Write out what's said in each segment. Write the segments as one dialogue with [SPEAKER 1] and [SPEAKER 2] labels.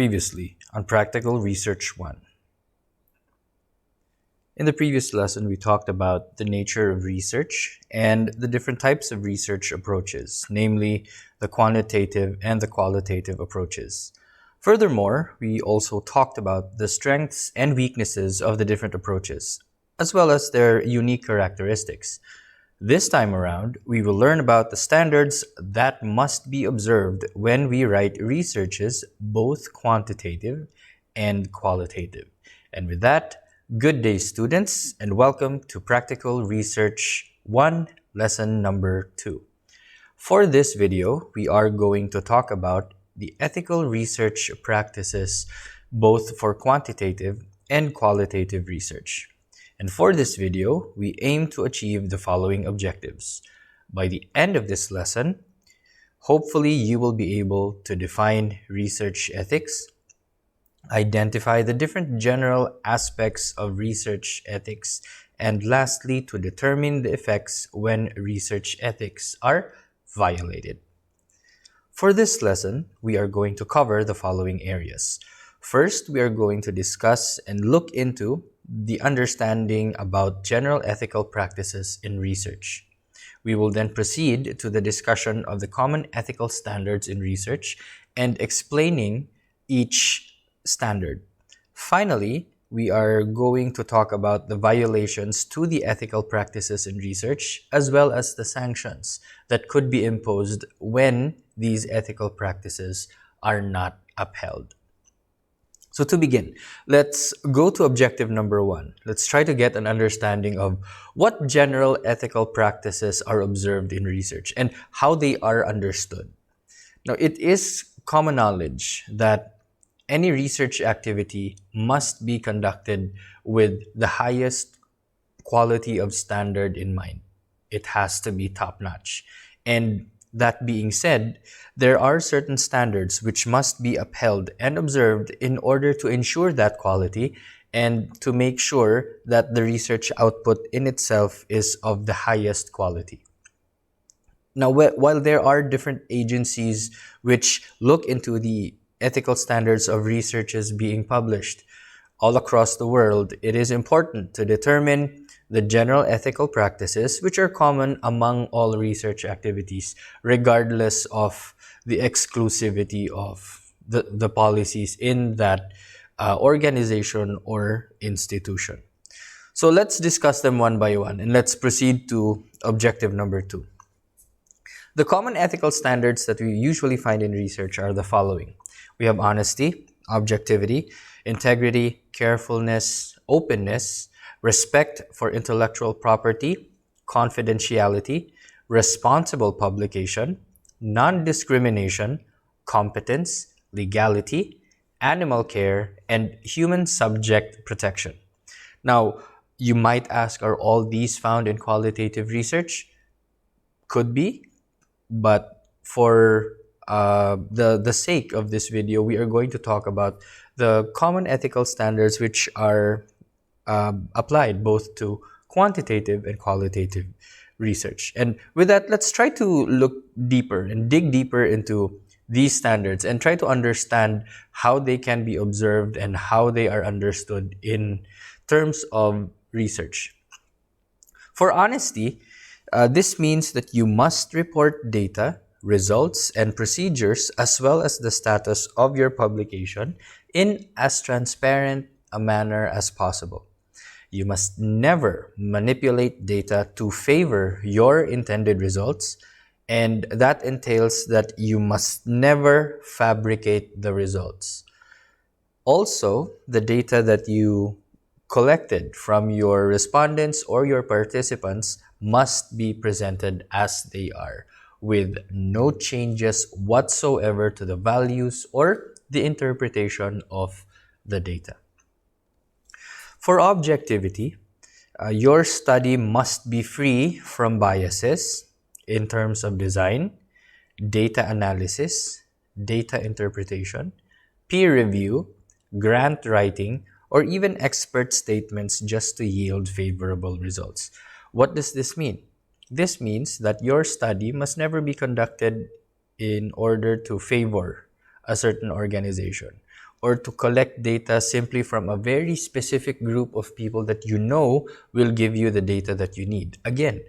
[SPEAKER 1] Previously on Practical Research 1. In the previous lesson, we talked about the nature of research and the different types of research approaches, namely the quantitative and the qualitative approaches. Furthermore, we also talked about the strengths and weaknesses of the different approaches, as well as their unique characteristics. This time around, we will learn about the standards that must be observed when we write researches, both quantitative and qualitative. And with that, good day, students, and welcome to Practical Research 1, Lesson Number 2. For this video, we are going to talk about the ethical research practices, both for quantitative and qualitative research. And for this video, we aim to achieve the following objectives. By the end of this lesson, hopefully you will be able to define research ethics, identify the different general aspects of research ethics, and lastly, to determine the effects when research ethics are violated. For this lesson, we are going to cover the following areas. First, we are going to discuss and look into the understanding about general ethical practices in research. We will then proceed to the discussion of the common ethical standards in research and explaining each standard. Finally, we are going to talk about the violations to the ethical practices in research, as well as the sanctions that could be imposed when these ethical practices are not upheld. So to begin, let's go to objective number 1. Let's try to get an understanding of what general ethical practices are observed in research and how they are understood. Now, it is common knowledge that any research activity must be conducted with the highest quality of standard in mind. It has to be top-notch. And that being said, there are certain standards which must be upheld and observed in order to ensure that quality and to make sure that the research output in itself is of the highest quality. Now, while there are different agencies which look into the ethical standards of researches being published all across the world, it is important to determine the general ethical practices which are common among all research activities, regardless of the exclusivity of the policies in that organization or institution. So let's discuss them one by one, and let's proceed to objective number 2. The common ethical standards that we usually find in research are the following. We have honesty, objectivity, integrity, carefulness, openness, respect for intellectual property, confidentiality, responsible publication, non-discrimination, competence, legality, animal care, and human subject protection. Now, you might ask, are all these found in qualitative research? Could be, but for the sake of this video, we are going to talk about the common ethical standards which are applied both to quantitative and qualitative research. And with that, let's try to look deeper and dig deeper into these standards and try to understand how they can be observed and how they are understood in terms of research. For honesty, this means that you must report data, results, and procedures, as well as the status of your publication in as transparent a manner as possible. You must never manipulate data to favor your intended results, and that entails that you must never fabricate the results. Also, the data that you collected from your respondents or your participants must be presented as they are, with no changes whatsoever to the values or the interpretation of the data. For objectivity, your study must be free from biases in terms of design, data analysis, data interpretation, peer review, grant writing, or even expert statements just to yield favorable results. What does this mean? This means that your study must never be conducted in order to favor a certain organization, or to collect data simply from a very specific group of people that you know will give you the data that you need. Again,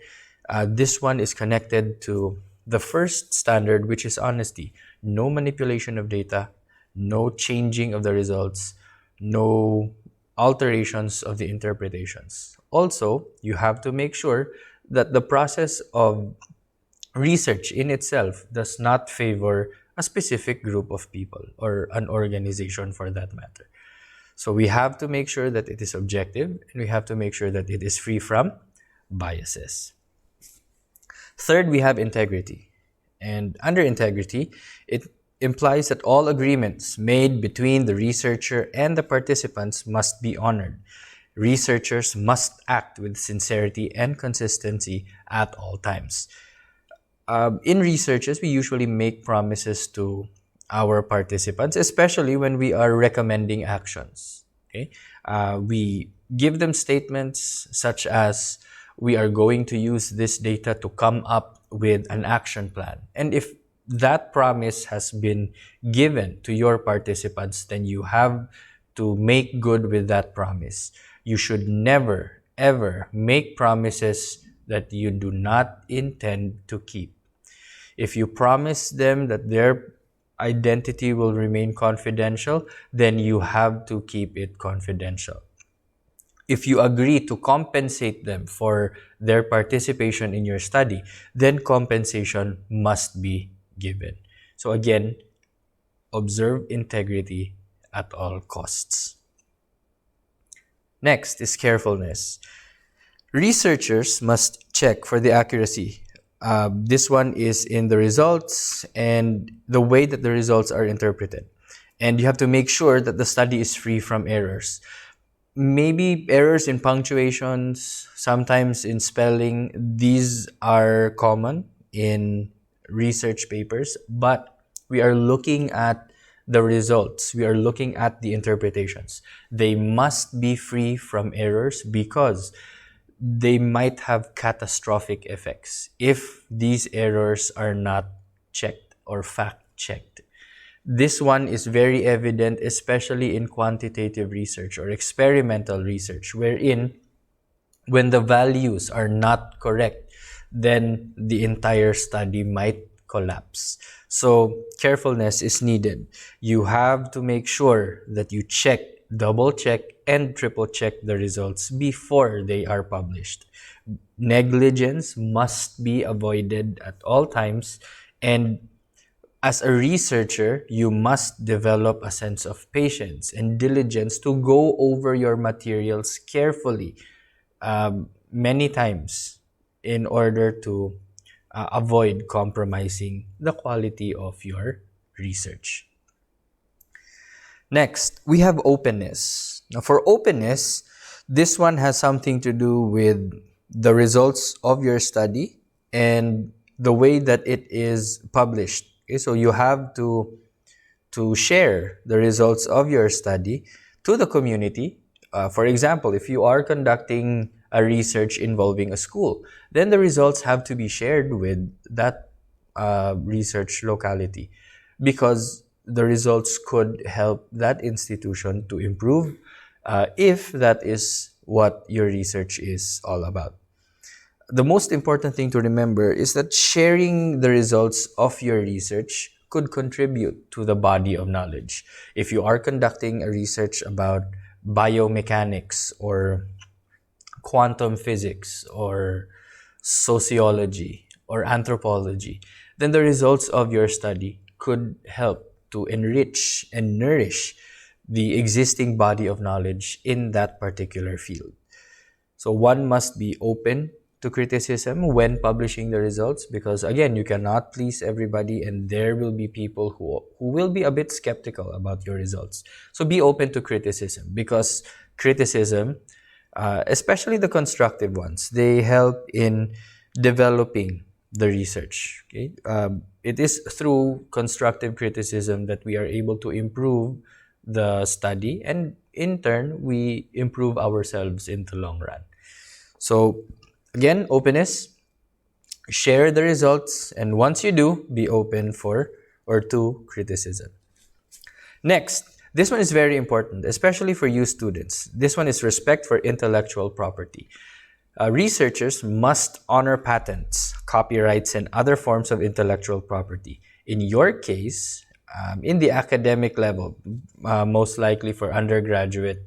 [SPEAKER 1] this one is connected to the first standard, which is honesty. No manipulation of data, no changing of the results, no alterations of the interpretations. Also, you have to make sure that the process of research in itself does not favor a specific group of people or an organization for that matter. So we have to make sure that it is objective, and we have to make sure that it is free from biases. Third, we have integrity. And under integrity, it implies that all agreements made between the researcher and the participants must be honored. Researchers must act with sincerity and consistency at all times. In researches, we usually make promises to our participants, especially when we are recommending actions. Okay? We give them statements such as, we are going to use this data to come up with an action plan. And if that promise has been given to your participants, then you have to make good with that promise. You should never, ever make promises that you do not intend to keep. If you promise them that their identity will remain confidential, then you have to keep it confidential. If you agree to compensate them for their participation in your study, then compensation must be given. So again, observe integrity at all costs. Next is carefulness. Researchers must check for the accuracy. This one is in the results and the way that the results are interpreted. And you have to make sure that the study is free from errors. Maybe errors in punctuations, sometimes in spelling, these are common in research papers, but we are looking at the results. We are looking at the interpretations. They must be free from errors because they might have catastrophic effects if these errors are not checked or fact-checked. This one is very evident, especially in quantitative research or experimental research, wherein when the values are not correct, then the entire study might collapse. So carefulness is needed. You have to make sure that you check, double check, and triple check the results before they are published. Negligence must be avoided at all times, and as a researcher, you must develop a sense of patience and diligence to go over your materials carefully many times in order to avoid compromising the quality of your research. Next, we have openness. Now, for openness, this one has something to do with the results of your study and the way that it is published. Okay, so you have to share the results of your study to the community. For example, if you are conducting a research involving a school, then the results have to be shared with that research locality, because the results could help that institution to improve if that is what your research is all about. The most important thing to remember is that sharing the results of your research could contribute to the body of knowledge. If you are conducting a research about biomechanics or quantum physics or sociology or anthropology, then the results of your study could help to enrich and nourish the existing body of knowledge in that particular field. So one must be open to criticism when publishing the results, because again, you cannot please everybody, and there will be people who will be a bit skeptical about your results. So be open to criticism, because criticism, especially the constructive ones, they help in developing the research. Okay? It is through constructive criticism that we are able to improve the study, and in turn, we improve ourselves in the long run. So again, openness, share the results, and once you do, be open for or to criticism. Next, this one is very important, especially for you students. This one is respect for intellectual property. Researchers must honor patents, copyrights, and other forms of intellectual property. In your case, in the academic level, most likely for undergraduate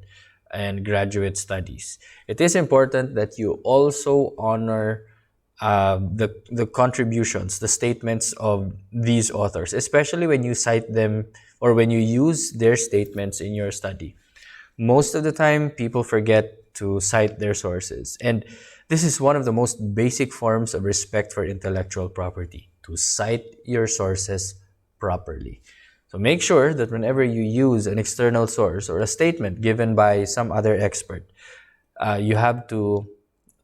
[SPEAKER 1] and graduate studies, it is important that you also honor the contributions, the statements of these authors, especially when you cite them or when you use their statements in your study. Most of the time, people forget to cite their sources. And this is one of the most basic forms of respect for intellectual property, to cite your sources properly. So make sure that whenever you use an external source or a statement given by some other expert, you have to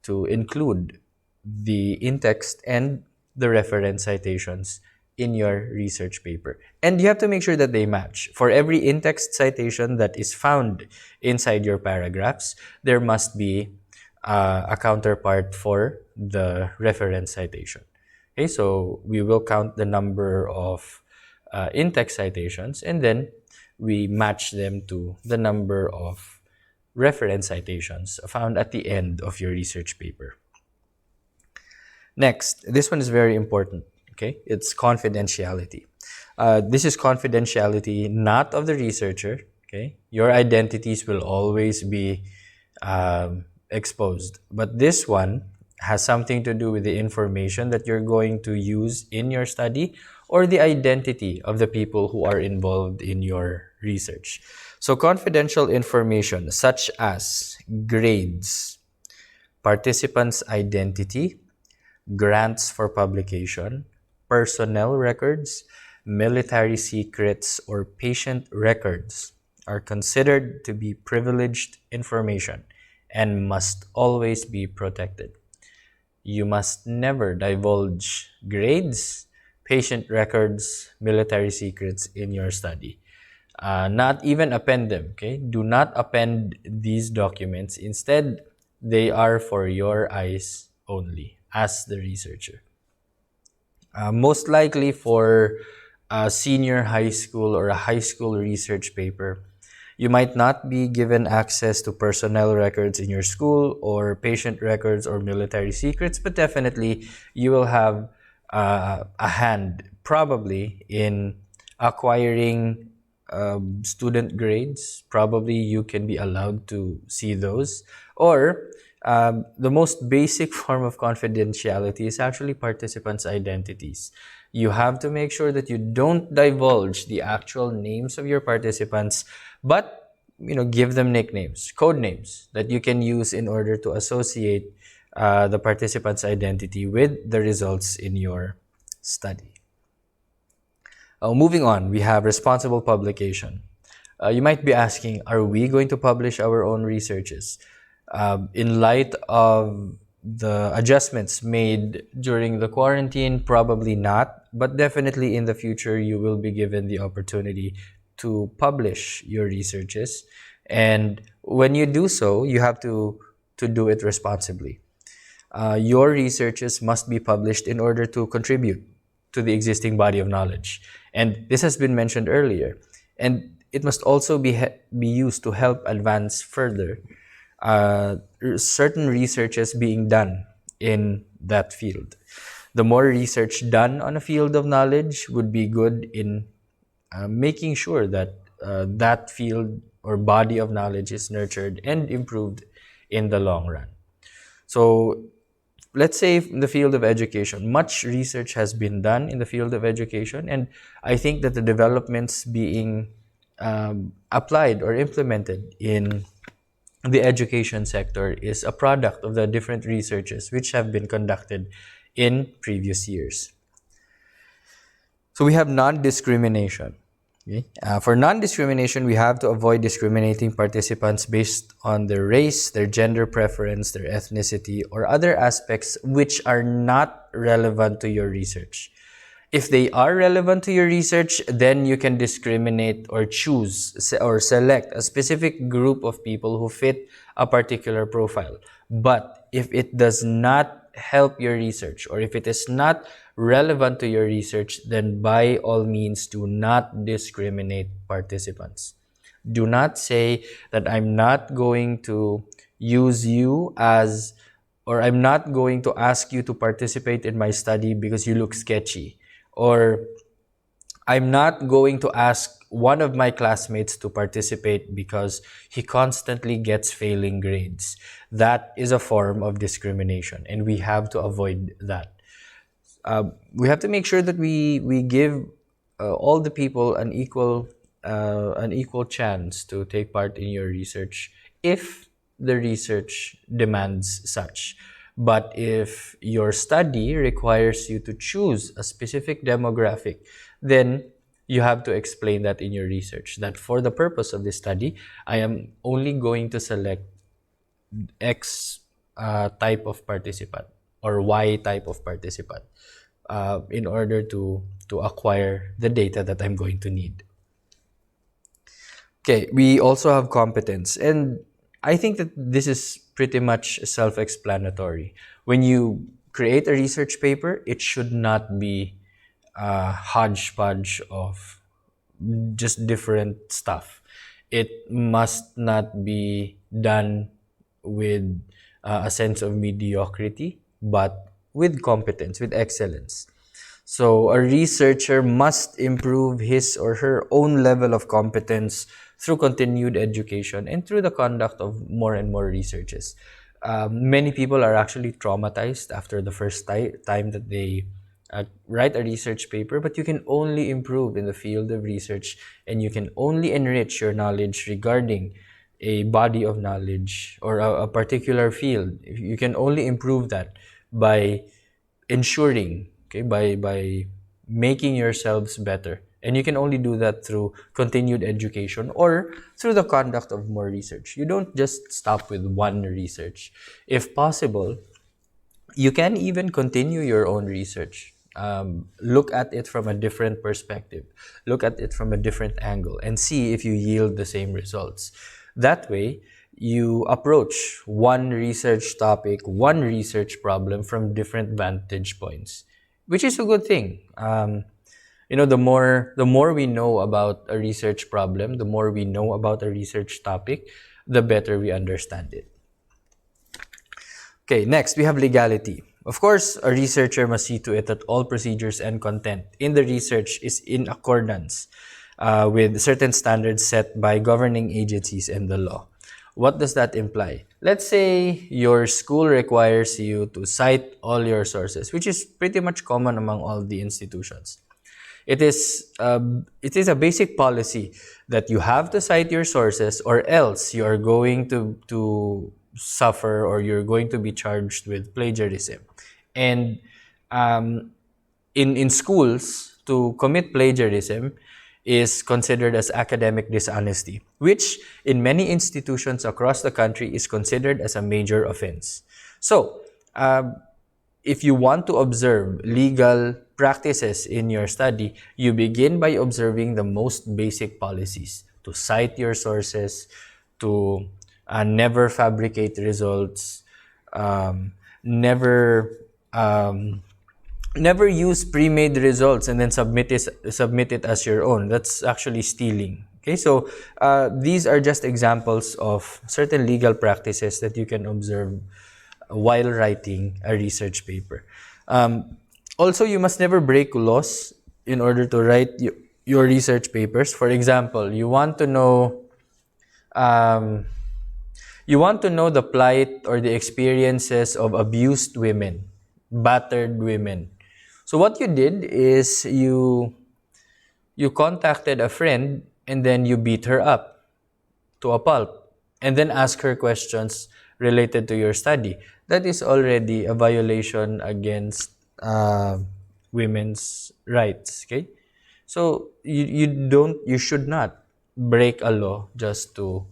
[SPEAKER 1] include the in-text and the reference citations in your research paper. And you have to make sure that they match. For every in-text citation that is found inside your paragraphs, there must be a counterpart for the reference citation. Okay, so we will count the number of in-text citations, and then we match them to the number of reference citations found at the end of your research paper. Next, this one is very important. Okay, it's confidentiality. This is confidentiality not of the researcher. Okay, your identities will always be exposed, but this one has something to do with the information that you're going to use in your study or the identity of the people who are involved in your research. So confidential information such as grades, participants' identity, grants for publication, personnel records, military secrets, or patient records are considered to be privileged information and must always be protected. You must never divulge grades, patient records, military secrets in your study. Not even append them, okay? Do not append these documents. Instead, they are for your eyes only as the researcher. Most likely for a senior high school or a high school research paper, you might not be given access to personnel records in your school or patient records or military secrets, but definitely you will have a hand probably in acquiring student grades. Probably you can be allowed to see those. Or the most basic form of confidentiality is actually participants' identities. You have to make sure that you don't divulge the actual names of your participants, but give them nicknames, code names that you can use in order to associate the participant's identity with the results in your study. Moving on, we have responsible publication. You might be asking, are we going to publish our own researches? In light of the adjustments made during the quarantine, probably not, but definitely in the future, you will be given the opportunity to publish your researches. And when you do so, you have to do it responsibly. Your researches must be published in order to contribute to the existing body of knowledge. And this has been mentioned earlier. And it must also be used to help advance further certain researches being done in that field. The more research done on a field of knowledge would be good in making sure that that field or body of knowledge is nurtured and improved in the long run. So let's say in the field of education, much research has been done in the field of education, and I think that the developments being applied or implemented in the education sector is a product of the different researches which have been conducted in previous years. So we have non-discrimination. Okay? For non-discrimination, we have to avoid discriminating participants based on their race, their gender preference, their ethnicity, or other aspects which are not relevant to your research. If they are relevant to your research, then you can discriminate or choose or select a specific group of people who fit a particular profile. But if it does not help your research, or if it is not relevant to your research, then by all means do not discriminate participants. Do not say that I'm not going to use you as, or I'm not going to ask you to participate in my study because you look sketchy, or I'm not going to ask one of my classmates to participate because he constantly gets failing grades. That is a form of discrimination, and we have to avoid that. We have to make sure that we give all the people an equal chance to take part in your research if the research demands such. But if your study requires you to choose a specific demographic, then you have to explain that in your research, that for the purpose of this study, I am only going to select X type of participant or Y type of participant in order to acquire the data that I'm going to need. Okay, we also have competence. And I think that this is pretty much self-explanatory. When you create a research paper, it should not be a hodgepodge of just different stuff. It must not be done with a sense of mediocrity, but with competence, with excellence. So a researcher must improve his or her own level of competence through continued education and through the conduct of more and more researches. Many people are actually traumatized after the first time that they write a research paper, but you can only improve in the field of research, and you can only enrich your knowledge regarding a body of knowledge or a particular field. You can only improve that by ensuring, okay, by making yourselves better. And you can only do that through continued education or through the conduct of more research. You don't just stop with one research. If possible, you can even continue your own research. Look at it from a different perspective. Look at it from a different angle and see if you yield the same results. That way, you approach one research topic, one research problem from different vantage points, which is a good thing. The more we know about a research problem, the more we know about a research topic, the better we understand it. Okay, next we have legality. Of course, a researcher must see to it that all procedures and content in the research is in accordance with certain standards set by governing agencies and the law. What does that imply? Let's say your school requires you to cite all your sources, which is pretty much common among all the institutions. It is a basic policy that you have to cite your sources, or else you are going to suffer, or you're going to be charged with plagiarism. And in schools, to commit plagiarism is considered as academic dishonesty, which in many institutions across the country is considered as a major offense. So, if you want to observe legal practices in your study, you begin by observing the most basic policies: to cite your sources, to never fabricate results, never use pre-made results and then submit it as your own. That's actually stealing. Okay, so these are just examples of certain legal practices that you can observe while writing a research paper. Also, you must never break laws in order to write your research papers. For example, you want to know the plight or the experiences of abused women, battered women. So what you did is you contacted a friend and then you beat her up to a pulp and then ask her questions related to your study. That is already a violation against women's rights. Okay, so you should not break a law just to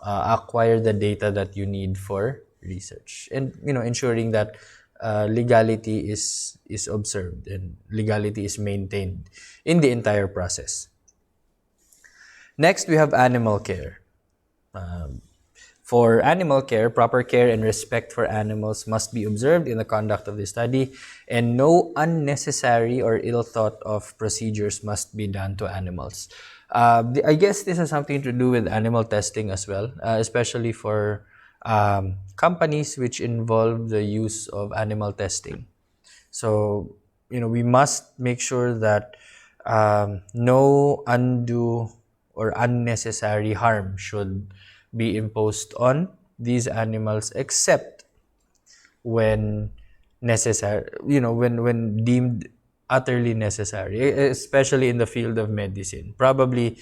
[SPEAKER 1] acquire the data that you need for research, and ensuring that legality is observed and legality is maintained in the entire process. Next, we have animal care. For animal care, proper care and respect for animals must be observed in the conduct of the study, and no unnecessary or ill thought of procedures must be done to animals. I guess this has something to do with animal testing as well, especially for companies which involve the use of animal testing. So, we must make sure that no undue or unnecessary harm should be imposed on these animals except when necessary, when deemed utterly necessary, especially in the field of medicine. Probably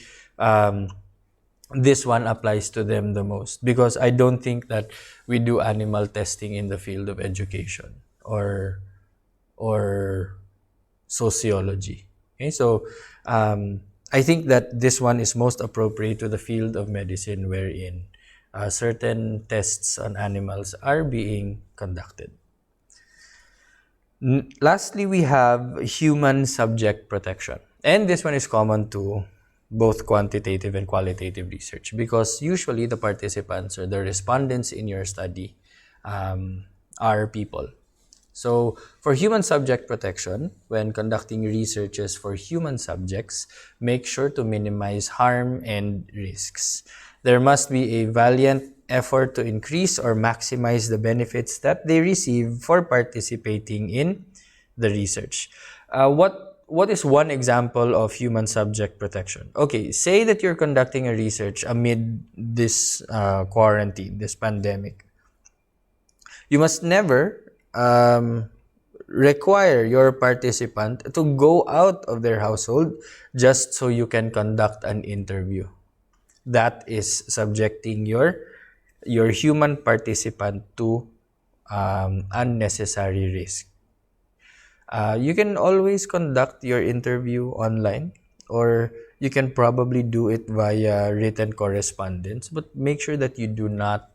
[SPEAKER 1] this one applies to them the most, because I don't think that we do animal testing in the field of education or sociology. Okay, so I think that this one is most appropriate to the field of medicine, wherein certain tests on animals are being conducted. Lastly, we have human subject protection. And this one is common to both quantitative and qualitative research, because usually the participants or the respondents in your study are people. So, for human subject protection, when conducting researches for human subjects, make sure to minimize harm and risks. There must be a valiant effort to increase or maximize the benefits that they receive for participating in the research. What is one example of human subject protection? Okay, say that you're conducting a research amid this quarantine, this pandemic. You must never require your participant to go out of their household just so you can conduct an interview. That is subjecting your human participant to unnecessary risk. You can always conduct your interview online, or you can probably do it via written correspondence, but make sure that you do not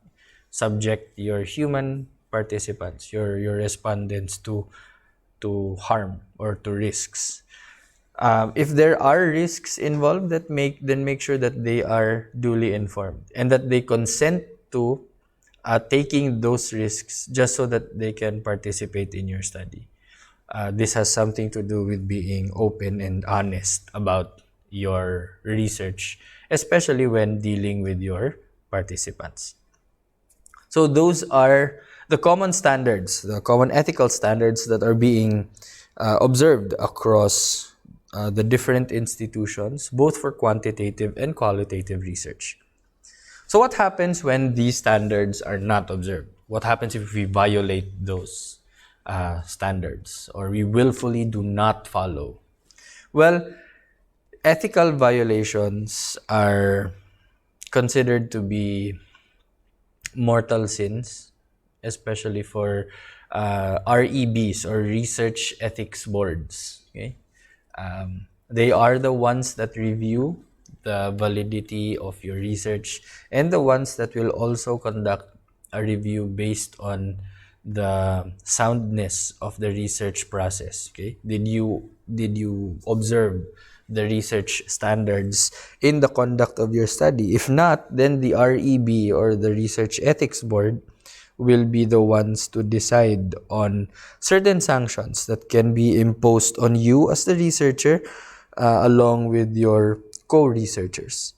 [SPEAKER 1] subject your human participants, your respondents, to harm or to risks. If there are risks involved, then make sure that they are duly informed and that they consent to taking those risks just so that they can participate in your study. This has something to do with being open and honest about your research, especially when dealing with your participants. So those are the common standards, the common ethical standards that are being observed across the different institutions, both for quantitative and qualitative research. So what happens when these standards are not observed? What happens if we violate those standards, or we willfully do not follow? Well, ethical violations are considered to be mortal sins, especially for REBs, or research ethics boards. Okay, they are the ones that review the validity of your research, and the ones that will also conduct a review based on the soundness of the research process. Okay, did you observe the research standards in the conduct of your study? If not, then the REB, or the Research Ethics Board, will be the ones to decide on certain sanctions that can be imposed on you as the researcher, along with your co-researchers.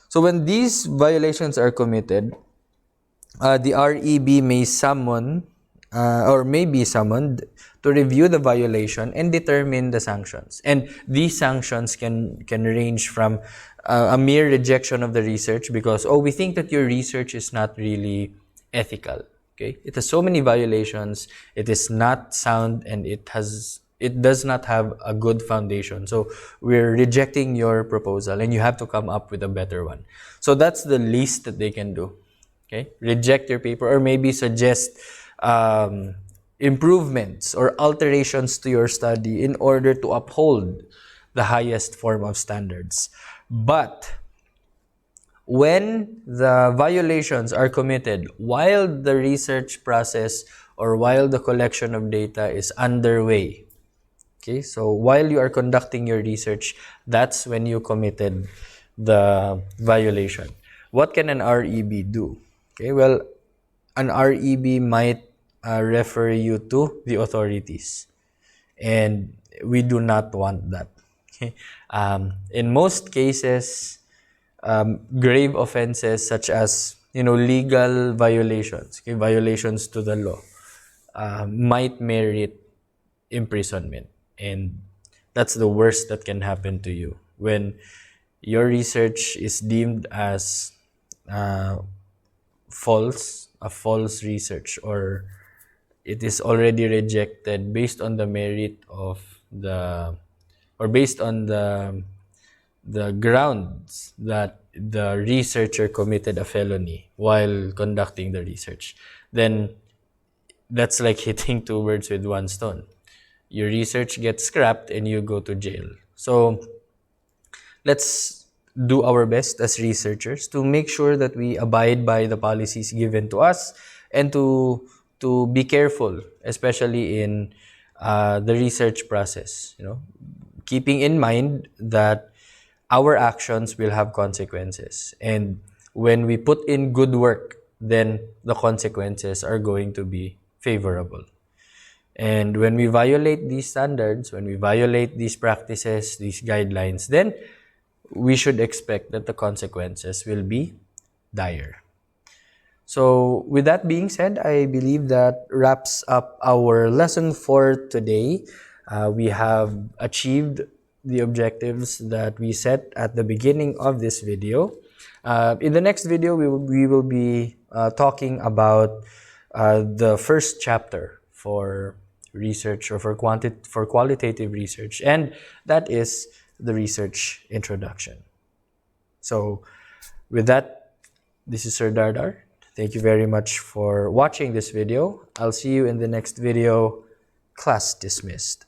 [SPEAKER 1] So when these violations are committed, the REB may summon or may be summoned to review the violation and determine the sanctions. And these sanctions can range from a mere rejection of the research because, we think that your research is not really ethical. Okay, it has so many violations, it is not sound, and it does not have a good foundation. So we're rejecting your proposal and you have to come up with a better one. So that's the least that they can do. Okay, reject your paper, or maybe suggest improvements or alterations to your study in order to uphold the highest form of standards. But when the violations are committed while the research process or while the collection of data is underway, okay, so while you are conducting your research, that's when you committed the violation. What can an REB do? Okay, well, an REB might refer you to the authorities, and we do not want that. Okay? In most cases, grave offenses such as legal violations, okay, violations to the law, might merit imprisonment, and that's the worst that can happen to you when your research is deemed as uh, a false research, or it is already rejected based on the merit of the or based on the grounds that the researcher committed a felony while conducting the research. Then that's like hitting two birds with one stone. Your research gets scrapped and you go to jail. So let's do our best as researchers to make sure that we abide by the policies given to us, and to be careful, especially in the research process. Keeping in mind that our actions will have consequences, and when we put in good work, then the consequences are going to be favorable. And when we violate these standards, when we violate these practices, these guidelines, then we should expect that the consequences will be dire. So, with that being said, I believe that wraps up our lesson for today. We have achieved the objectives that we set at the beginning of this video. In the next video, we will be talking about the first chapter for research, or for qualitative research, and that is the research introduction. So, with that, this is Sir Dardar. Thank you very much for watching this video. I'll see you in the next video. Class dismissed.